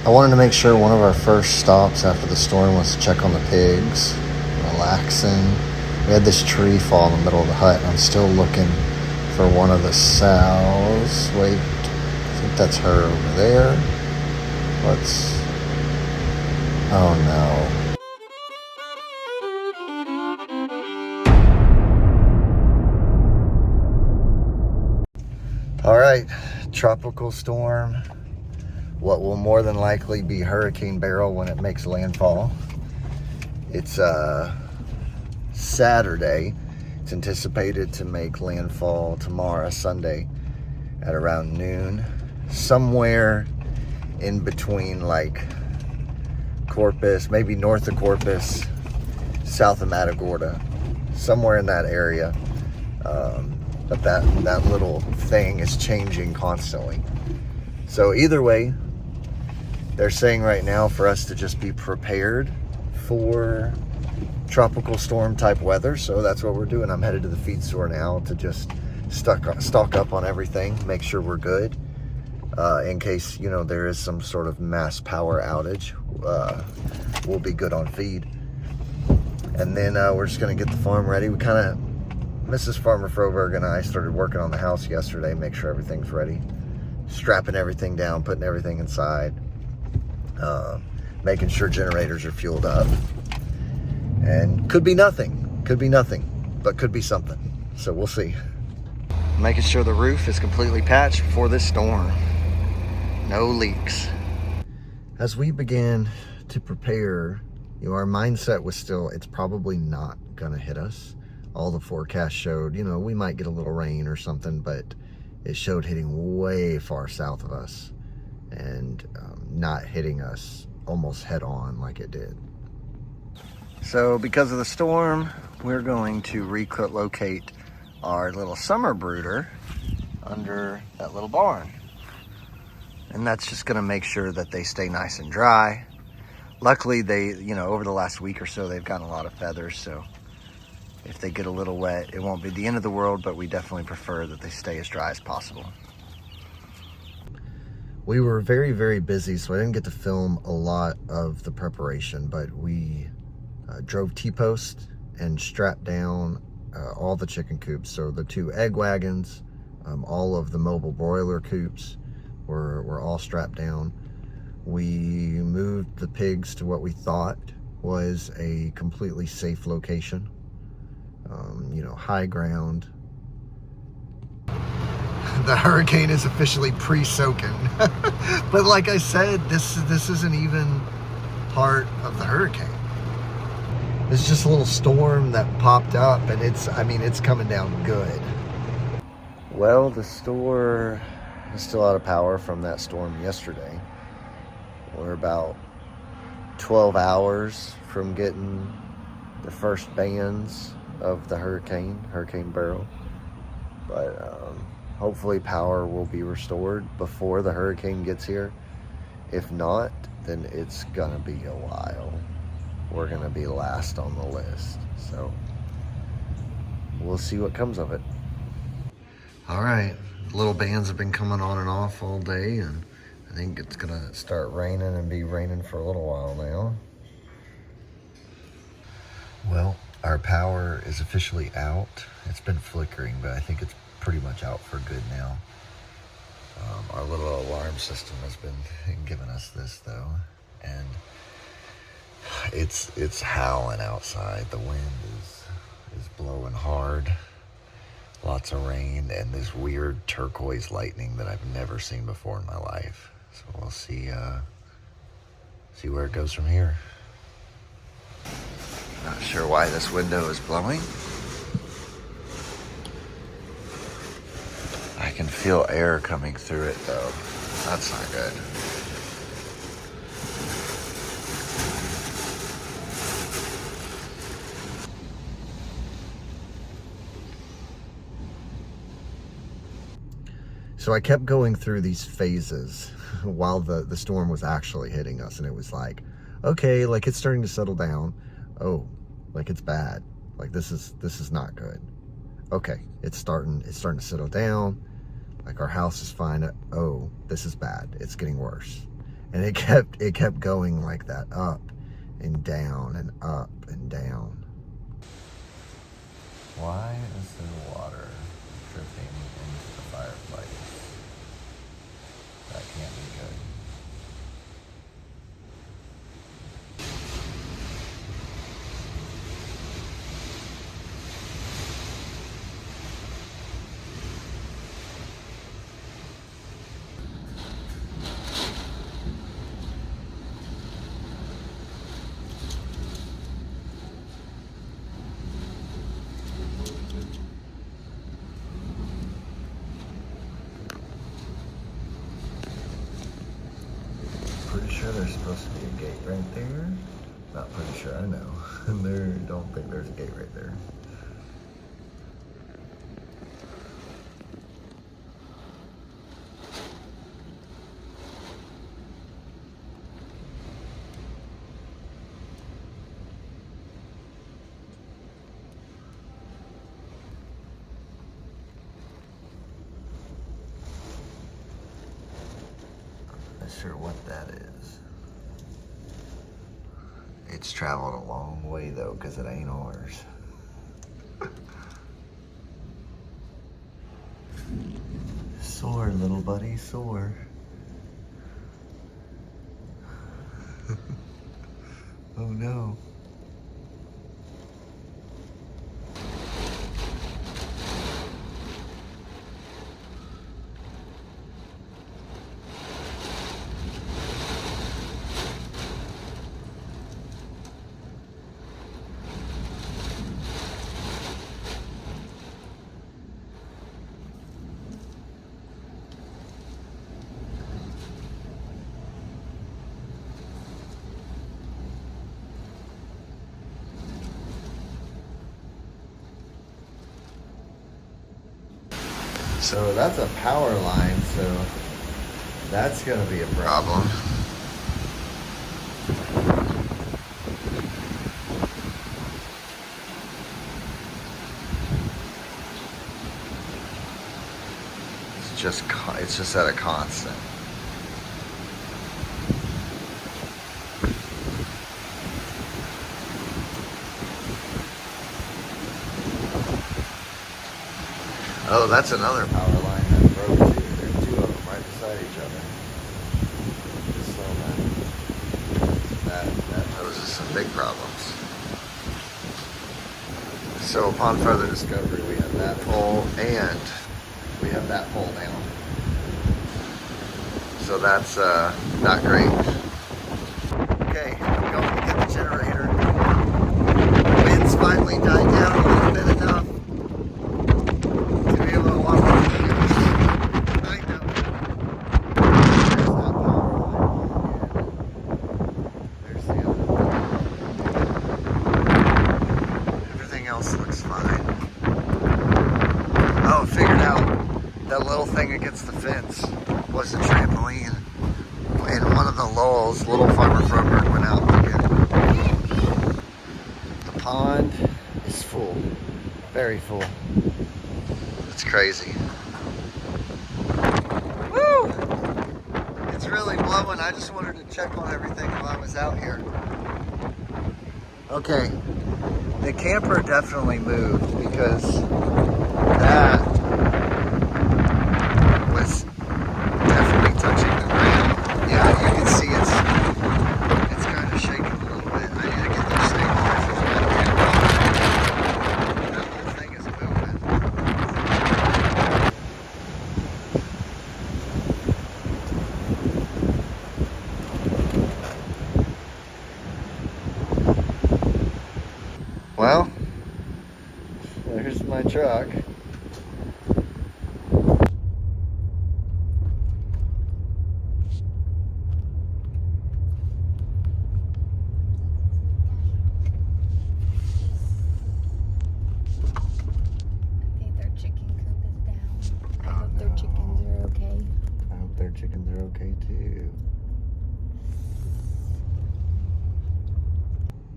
I wanted to make sure one of our first stops after the storm was to check on the pigs, relaxing. We had this tree fall in the middle of the hut, and I'm still looking for one of the sows. Wait, I think that's her over there. Oh no. All right, tropical storm. What will more than likely be Hurricane Beryl when it makes landfall. It's Saturday. It's anticipated to make landfall tomorrow, Sunday, at around noon. Somewhere in between like Corpus, maybe north of Corpus, south of Matagorda, somewhere in that area. But that little thing is changing constantly. So either way, they're saying right now for us to just be prepared for tropical storm type weather. So that's what we're doing. I'm headed to the feed store now to just stock up on everything, make sure we're good. In case, there is some sort of mass power outage, we'll be good on feed. And then we're just going to get the farm ready. Mrs. Farmer Froberg and I started working on the house yesterday, make sure everything's ready. Strapping everything down, putting everything inside, making sure generators are fueled up. And could be nothing, but could be something. So we'll see. Making sure the roof is completely patched before this storm. No leaks. As we began to prepare, our mindset was still, it's probably not gonna hit us. All the forecasts showed, we might get a little rain or something, but it showed hitting way far south of us and not hitting us almost head on like it did. So because of the storm, we're going to relocate our little summer brooder under that little barn. And that's just gonna make sure that they stay nice and dry. Luckily they, over the last week or so, they've gotten a lot of feathers, so if they get a little wet, it won't be the end of the world, but we definitely prefer that they stay as dry as possible. We were very, very busy, so I didn't get to film a lot of the preparation, but we drove T-post and strapped down all the chicken coops. So the 2 egg wagons, all of the mobile broiler coops were all strapped down. We moved the pigs to what we thought was a completely safe location. High ground. The hurricane is officially pre-soaking. But like I said, this isn't even part of the hurricane. It's just a little storm that popped up, and it's coming down good. Well, the store is still out of power from that storm yesterday. We're about 12 hours from getting the first bands of the Hurricane Beryl. But hopefully power will be restored before the hurricane gets here. If not, then it's gonna be a while. We're gonna be last on the list. So we'll see what comes of it. All right, little bands have been coming on and off all day, and I think it's gonna start raining and be raining for a little while now. Well, our power is officially out. It's been flickering, but I think it's pretty much out for good now. Our little alarm system has been giving us this though, and it's howling outside. The wind is blowing hard. Lots of rain and this weird turquoise lightning that I've never seen before in my life. So we'll see where it goes from here. Not sure why this window is blowing. I can feel air coming through it though. That's not good. So I kept going through these phases while the storm was actually hitting us, and it was like, okay, like it's starting to settle down. Oh, like it's bad. Like this is not good. Okay, it's starting to settle down. Like our house is fine. Oh, this is bad. It's getting worse. And it kept going like that, up and down and up and down. Why is there water dripping into the fireplace? That can't be good. Pretty sure there's supposed to be a gate right there. Not pretty sure, I know. Don't think there's a gate right there. I'm not sure what that is. It's traveled a long way though, because it ain't ours. Soar, little buddy, soar. Oh no. So that's a power line, so that's gonna be a problem. It's just at a constant. Oh, that's another power line that broke too. There's two of them right beside each other. Just saw that poses some big problems. So upon further discovery, we have that pole and we have that pole down. So that's not great. Okay, I'm going to get the generator. The wind's finally died down a little bit enough to be able to walk on the hills. I know. There's that power line. There's the other one. Everything else looks fine. Oh, figured out. That little thing against the fence was a trampoline. And one of the lulls, little farmer Frogberg went out to get it. The pond is full. Very full. It's crazy. Woo! It's really blowing. I just wanted to check on everything while I was out here. Okay. The camper definitely moved because that was definitely touching the ground. Yeah, you can see it's kind of shaking a little bit. I need to get this thing off. That whole thing is moving. Well, there's my truck. Chickens are okay too.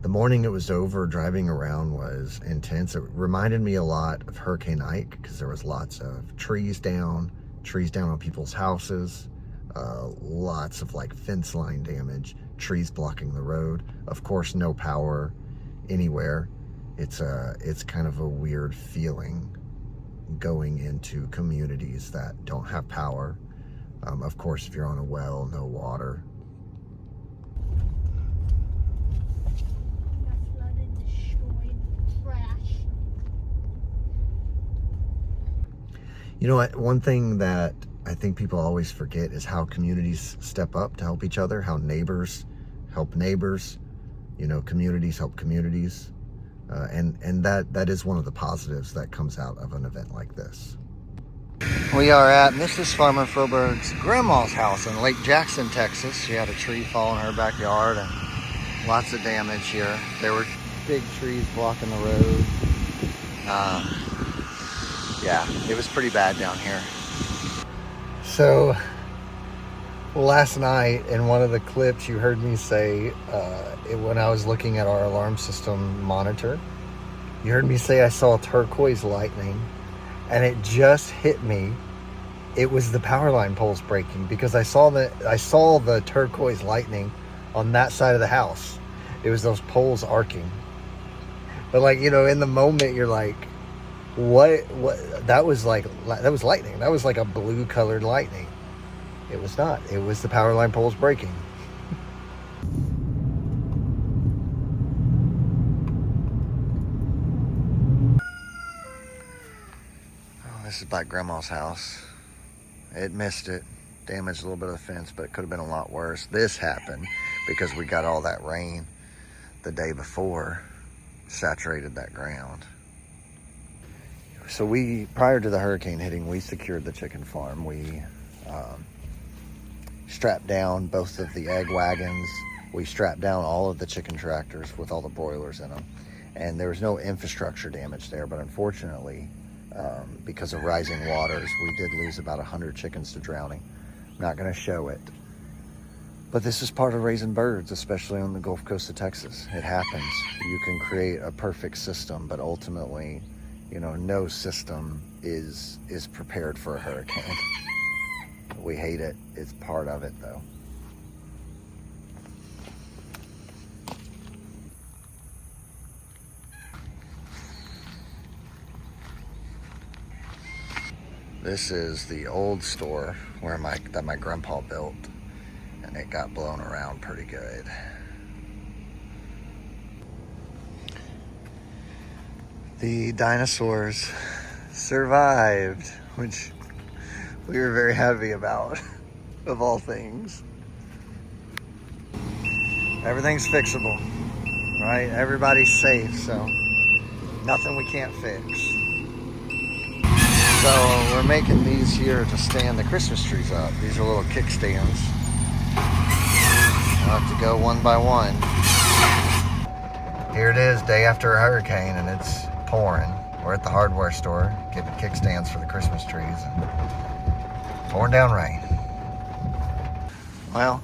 The morning it was over, driving around was intense. It reminded me a lot of Hurricane Ike because there was lots of trees down on people's houses, Lots of like fence line damage, trees blocking the road. Of course, no power anywhere. It's kind of a weird feeling going into communities that don't have power. Of course, if you're on a well, no water. You know what? One thing that I think people always forget is how communities step up to help each other, how neighbors help neighbors, you know, communities help communities. And that is one of the positives that comes out of an event like this. We are at Mrs. Farmer Froberg's grandma's house in Lake Jackson, Texas. She had a tree fall in her backyard and lots of damage here. There were big trees blocking the road. Yeah, it was pretty bad down here. So last night in one of the clips you heard me say, when I was looking at our alarm system monitor, you heard me say I saw turquoise lightning, and it just hit me. It was the power line poles breaking, because I saw the turquoise lightning on that side of the house. It was those poles arcing. But like, you know, in the moment you're like, what that was lightning. That was like a blue colored lightning. It was not. It was the power line poles breaking. Oh, this is by Grandma's house. It missed it. Damaged a little bit of the fence, but it could have been a lot worse. This happened because we got all that rain the day before, saturated that ground. So prior to the hurricane hitting, we secured the chicken farm. We strapped down both of the egg wagons. We strapped down all of the chicken tractors with all the broilers in them. And there was no infrastructure damage there, but unfortunately, because of rising waters, we did lose about 100 chickens to drowning. I'm not gonna show it. But this is part of raising birds, especially on the Gulf Coast of Texas. It happens. You can create a perfect system, but ultimately, you know, no system is prepared for a hurricane. We hate it. It's part of it, though. This is the old store where that my grandpa built, and it got blown around pretty good. The dinosaurs survived, which we were very happy about, of all things. Everything's fixable, right? Everybody's safe, so nothing we can't fix. So we're making these here to stand the Christmas trees up. These are little kickstands. I'll have to go one by one. Here it is, day after a hurricane, and it's pouring. We're at the hardware store getting kickstands for the Christmas trees, and pouring down rain. Well,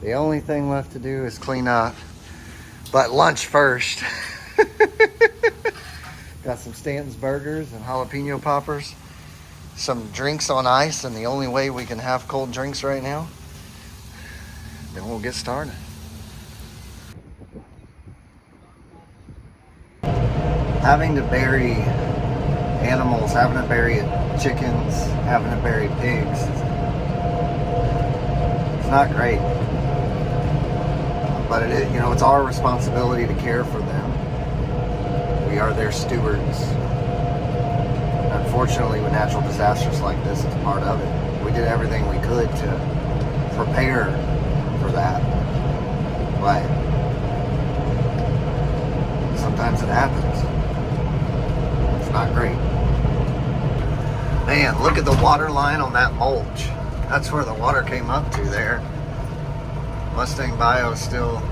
the only thing left to do is clean up, but lunch first. Got some Stanton's burgers and jalapeno poppers, some drinks on ice, and the only way we can have cold drinks right now. Then we'll get started. Having to bury animals, having to bury chickens, having to bury pigs, it's not great. But it is, you know, it's our responsibility to care for them. We are their stewards. Unfortunately, with natural disasters like this, it's part of it. We did everything we could to prepare for that. But sometimes it happens. It's not great. Man, look at the water line on that mulch. That's where the water came up to there. Mustang Bio is still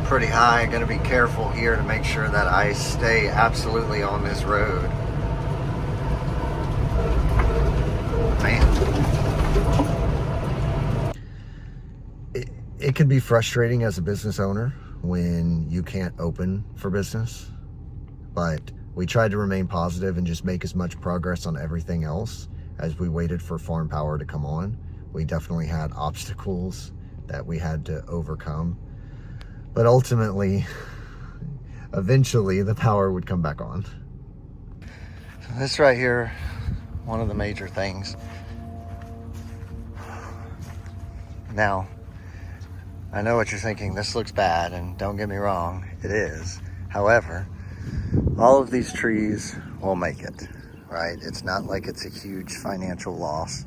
pretty high. Gonna be careful here to make sure that I stay absolutely on this road. Man. It can be frustrating as a business owner when you can't open for business, but we tried to remain positive and just make as much progress on everything else as we waited for farm power to come on. We definitely had obstacles that we had to overcome. But ultimately, eventually, the power would come back on. So this right here, one of the major things. Now, I know what you're thinking. This looks bad, and don't get me wrong, it is. However, all of these trees will make it, right? It's not like it's a huge financial loss.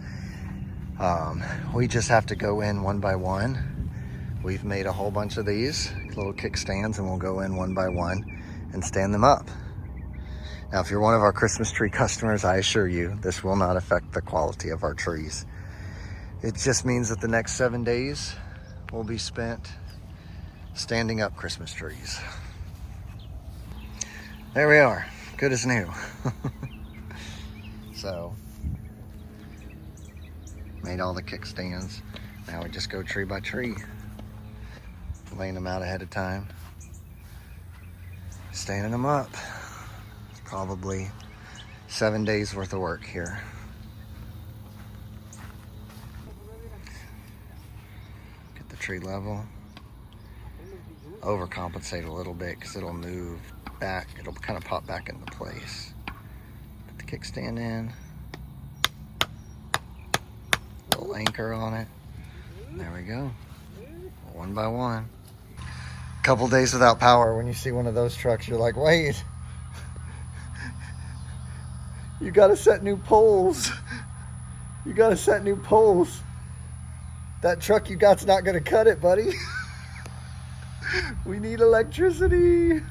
We just have to go in one by one. We've made a whole bunch of these little kickstands, and we'll go in one by one and stand them up. Now, if you're one of our Christmas tree customers, I assure you, this will not affect the quality of our trees. It just means that the next 7 days will be spent standing up Christmas trees. There we are, good as new. So, made all the kickstands. Now we just go tree by tree, laying them out ahead of time, standing them up. It's probably 7 days worth of work here. Get the tree level. Overcompensate a little bit because it'll move back. It'll kind of pop back into place. Put the kickstand in. Little anchor on it. There we go. One by one. A couple days without power. When you see one of those trucks, you're like, wait. You gotta set new poles. You gotta set new poles. That truck you got's not gonna cut it, buddy. We need electricity.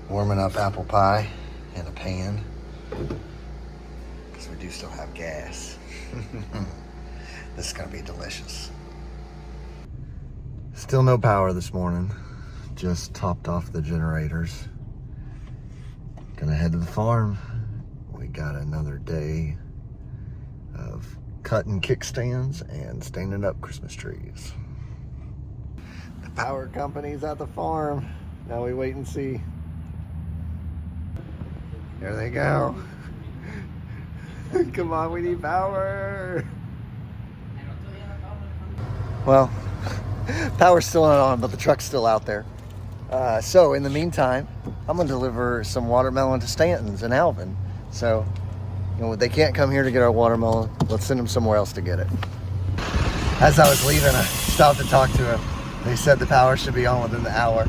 Warming up apple pie in a pan, because we do still have gas. This is gonna be delicious. Still no power this morning. Just topped off the generators. Gonna head to the farm. We got another day of cutting kickstands and standing up Christmas trees. The power company's at the farm. Now we wait and see. There they go. Come on, we need power. Well, power's still not on, but the truck's still out there. So in the meantime, I'm gonna deliver some watermelon to Stanton's in Alvin. So, you know, they can't come here to get our watermelon. Let's send them somewhere else to get it. As I was leaving, I stopped to talk to him. They said the power should be on within the hour.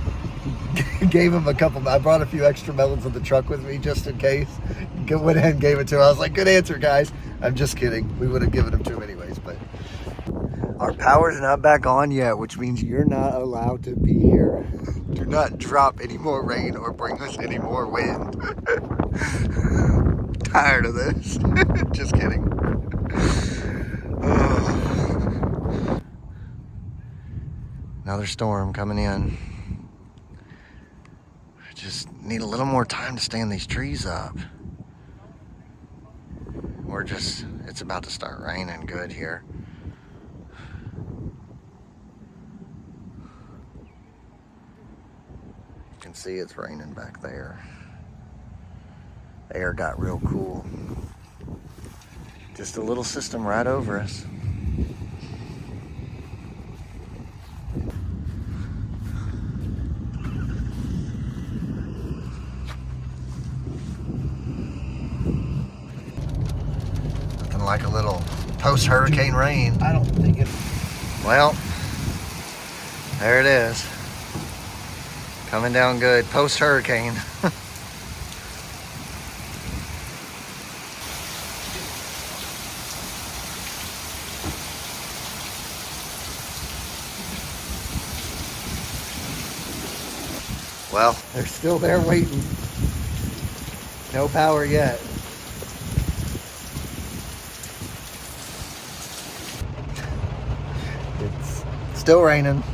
Gave him a couple. I brought a few extra melons in the truck with me just in case. Went ahead and gave it to him. I was like, good answer, guys. I'm just kidding. We would have given them to him anyways, but our power's not back on yet, which means you're not allowed to be here. Do not drop any more rain or bring us any more wind. Tired of this. Just kidding. Another storm coming in. Just need a little more time to stand these trees up. It's about to start raining good here. You can see it's raining back there. The air got real cool. Just a little system right over us. Like a little post-hurricane rain. I don't think it... Well, there it is. Coming down good, post-hurricane. Well, they're still there waiting. No power yet. Still raining.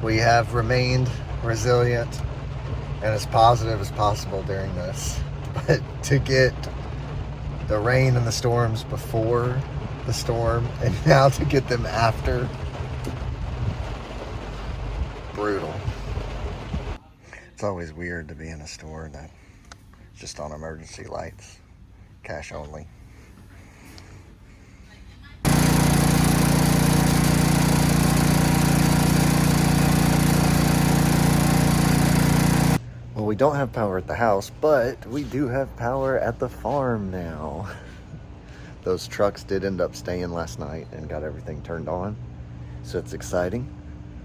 We have remained resilient and as positive as possible during this. But to get the rain and the storms before the storm and now to get them after, brutal. It's always weird to be in a store that's just on emergency lights, cash only. don't have power at the house, but we do have power at the farm now. Those trucks did end up staying last night and got everything turned on, so it's exciting.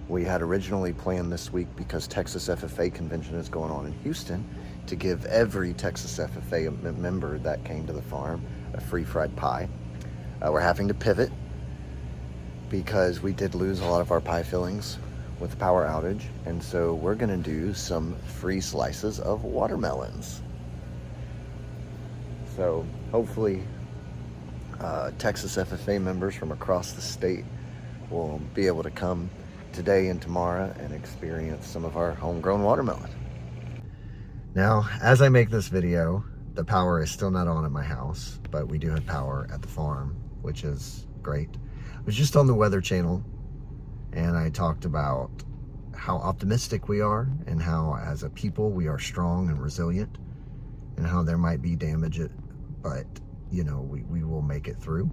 We had originally planned this week, because Texas FFA convention is going on in Houston, to give every Texas FFA member that came to the farm a free fried pie. We're having to pivot because we did lose a lot of our pie fillings with the power outage, and so we're gonna do some free slices of watermelons. So hopefully Texas FFA members from across the state will be able to come today and tomorrow and experience some of our homegrown watermelon. Now, as I make this video, the power is still not on at my house, but we do have power at the farm, which is great. I was just on the Weather Channel, and I talked about how optimistic we are and how as a people we are strong and resilient, and how there might be damage, but you know, we will make it through.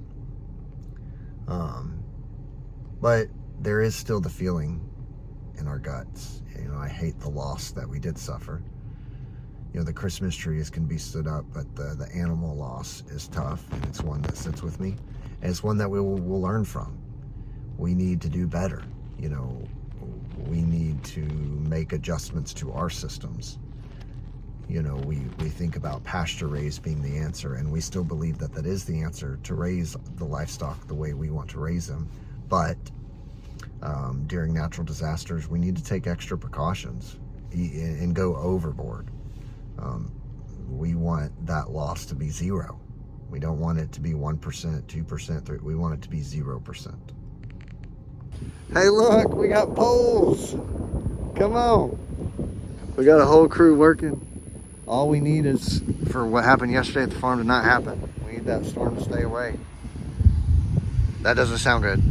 But there is still the feeling in our guts. You know, I hate the loss that we did suffer. You know, the Christmas trees can be stood up, but the animal loss is tough, and it's one that sits with me, and it's one that we'll learn from. We need to do better. You know, we need to make adjustments to our systems. You know, we think about pasture raised being the answer, and we still believe that that is the answer, to raise the livestock the way we want to raise them. But during natural disasters, we need to take extra precautions and go overboard. We want that loss to be zero. We don't want it to be 1%, 2%, we want it to be 0%. Hey look, we got poles. Come on. We got a whole crew working. All we need is for what happened yesterday at the farm to not happen. We need that storm to stay away. That doesn't sound good.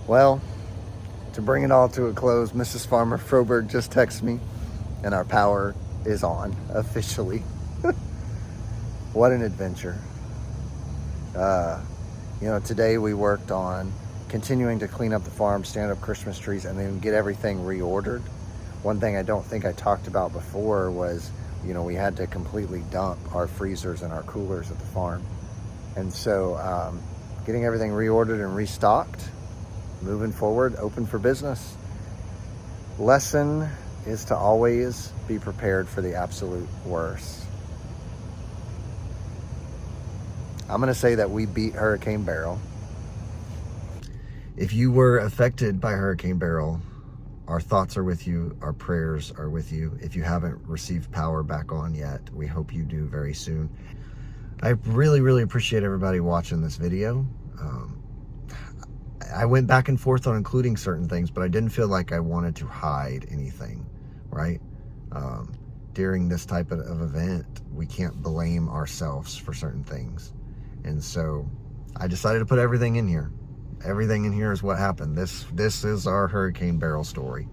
Well, to bring it all to a close, Mrs. Farmer Froberg just texted me, and our power is on officially. What an adventure. You know, today we worked on continuing to clean up the farm, stand up Christmas trees, and then get everything reordered. One thing I don't think I talked about before was, you know, we had to completely dump our freezers and our coolers at the farm. And so getting everything reordered and restocked, moving forward, open for business. Lesson is to always be prepared for the absolute worst. I'm gonna say that we beat Hurricane Beryl. If you were affected by Hurricane Beryl, our thoughts are with you, our prayers are with you. If you haven't received power back on yet, we hope you do very soon. I really appreciate everybody watching this video. I went back and forth on including certain things, but I didn't feel like I wanted to hide anything, right? During this type of event, we can't blame ourselves for certain things. And so I decided to put everything in here. Everything in here is what happened. This is our Hurricane Beryl story.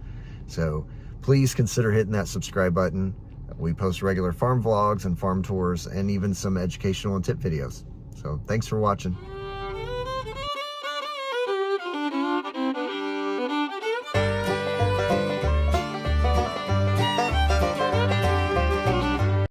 So please consider hitting that subscribe button. We post regular farm vlogs and farm tours, and even some educational and tip videos. So thanks for watching.